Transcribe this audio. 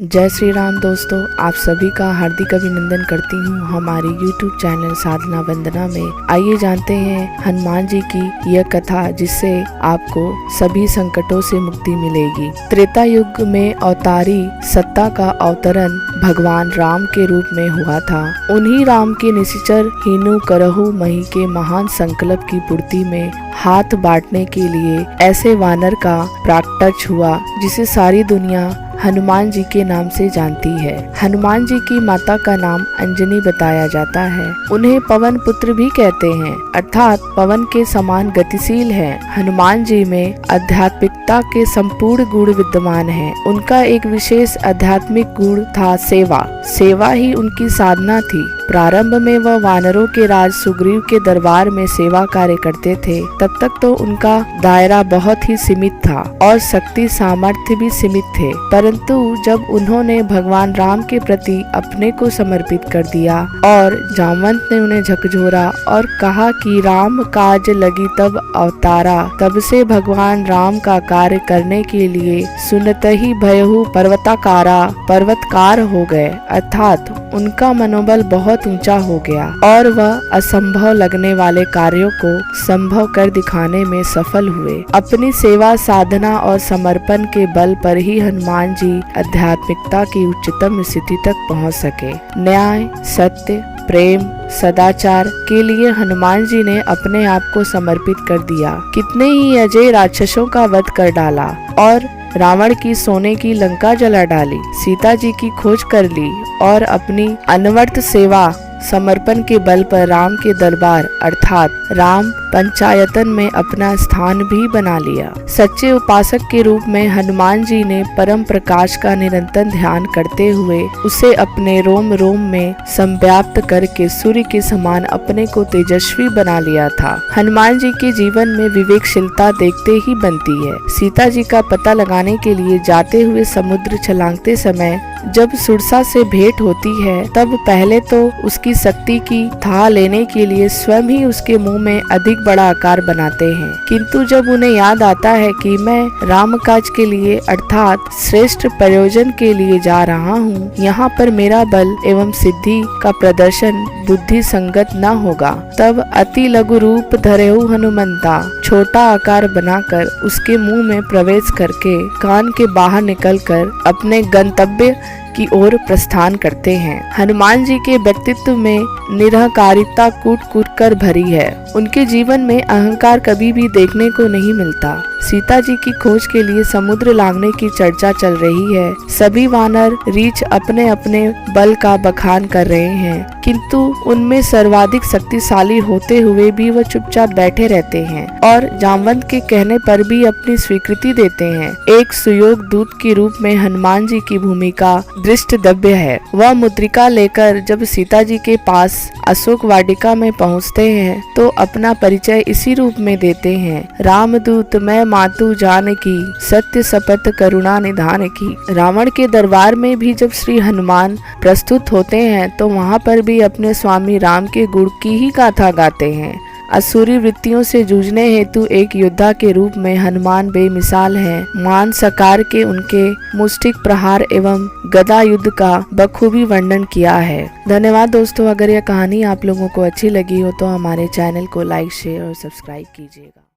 जय श्री राम दोस्तों, आप सभी का हार्दिक अभिनंदन करती हूँ हमारे YouTube चैनल साधना वंदना में। आइए जानते हैं हनुमान जी की यह कथा, जिससे आपको सभी संकटों से मुक्ति मिलेगी। त्रेता युग में अवतारी सत्ता का अवतरण भगवान राम के रूप में हुआ था। उन्हीं राम के निश्चर हीनु करहु मही के महान संकल्प की पूर्ति में हाथ बांटने के लिए ऐसे वानर का प्राकट्य हुआ, जिसे सारी दुनिया हनुमान जी के नाम से जानती है। हनुमान जी की माता का नाम अंजनी बताया जाता है। उन्हें पवन पुत्र भी कहते हैं, अर्थात पवन के समान गतिशील हैं। हनुमान जी में आध्यात्मिकता के संपूर्ण गुण विद्यमान हैं। उनका एक विशेष आध्यात्मिक गुण था सेवा। सेवा ही उनकी साधना थी। प्रारंभ में वह वानरों के राज सुग्रीव के दरबार में सेवा कार्य करते थे। तब तक तो उनका दायरा बहुत ही सीमित था और शक्ति सामर्थ्य भी सीमित थे, परंतु जब उन्होंने भगवान राम के प्रति अपने को समर्पित कर दिया और जामवंत ने उन्हें झकझोरा और कहा कि राम काज लगी तब अवतारा, तब से भगवान राम का कार्य करने के लिए सुनत ही भयहु पर्वताकारा, पर्वतकार हो गए। अर्थात उनका मनोबल बहुत ऊंचा हो गया और वह असंभव लगने वाले कार्यों को संभव कर दिखाने में सफल हुए। अपनी सेवा, साधना और समर्पण के बल पर ही हनुमान जी आध्यात्मिकता की उच्चतम स्थिति तक पहुंच सके। न्याय, सत्य, प्रेम, सदाचार के लिए हनुमान जी ने अपने आप को समर्पित कर दिया। कितने ही अजय राक्षसों का वध कर डाला और रावण की सोने की लंका जला डाली। सीता जी की खोज कर ली और अपनी अनवरत सेवा समर्पण के बल पर राम के दरबार अर्थात राम पंचायतन में अपना स्थान भी बना लिया। सच्चे उपासक के रूप में हनुमान जी ने परम प्रकाश का निरंतर ध्यान करते हुए उसे अपने रोम रोम में संव्याप्त करके सूर्य के समान अपने को तेजस्वी बना लिया था। हनुमान जी के जीवन में विवेकशीलता देखते ही बनती है। सीता जी का पता लगाने के लिए जाते हुए समुद्र छलांगते समय जब सुरसा से भेंट होती है, तब पहले तो उसकी शक्ति की था लेने के लिए स्वयं ही उसके मुंह में अधिक बड़ा आकार बनाते हैं, किंतु जब उन्हें याद आता है कि मैं राम काज के लिए अर्थात श्रेष्ठ प्रयोजन के लिए जा रहा हूँ, यहाँ पर मेरा बल एवं सिद्धि का प्रदर्शन बुद्धि संगत न होगा, तब अति लघु रूप धरेहु हनुमंता, छोटा आकार बनाकर उसके मुंह में प्रवेश करके कान के बाहर निकलकर अपने गंतव्य की ओर प्रस्थान करते हैं। हनुमान जी के व्यक्तित्व में निरहंकारिता कूट कूट कर भरी है। उनके जीवन में अहंकार कभी भी देखने को नहीं मिलता। सीता जी की खोज के लिए समुद्र लांघने की चर्चा चल रही है। सभी वानर रीछ अपने अपने बल का बखान कर रहे हैं, किंतु उनमें सर्वाधिक शक्तिशाली होते हुए भी वह चुपचाप बैठे रहते हैं और जामवंत के कहने पर भी अपनी स्वीकृति देते हैं। एक सुयोग दूत के रूप में हनुमान जी की भूमिका दृष्टद्रव्य है। वह मुद्रिका लेकर जब सीता जी के पास अशोक वाटिका में पहुँचते हैं तो अपना परिचय इसी रूप में देते हैं, रामदूत मैं मातु जानकी, सत्य शपथ करुणा निधान की। रावण के दरबार में भी जब श्री हनुमान प्रस्तुत होते हैं तो वहाँ पर भी अपने स्वामी राम के गुण की ही गाथा गाते हैं। असुरी वृत्तियों से जूझने हेतु एक योद्धा के रूप में हनुमान बेमिसाल हैं। मान सकार के उनके मुष्टिक प्रहार एवं गदा युद्ध का बखूबी वर्णन किया है। धन्यवाद दोस्तों। अगर यह कहानी आप लोगों को अच्छी लगी हो तो हमारे चैनल को लाइक, शेयर और सब्सक्राइब कीजिएगा।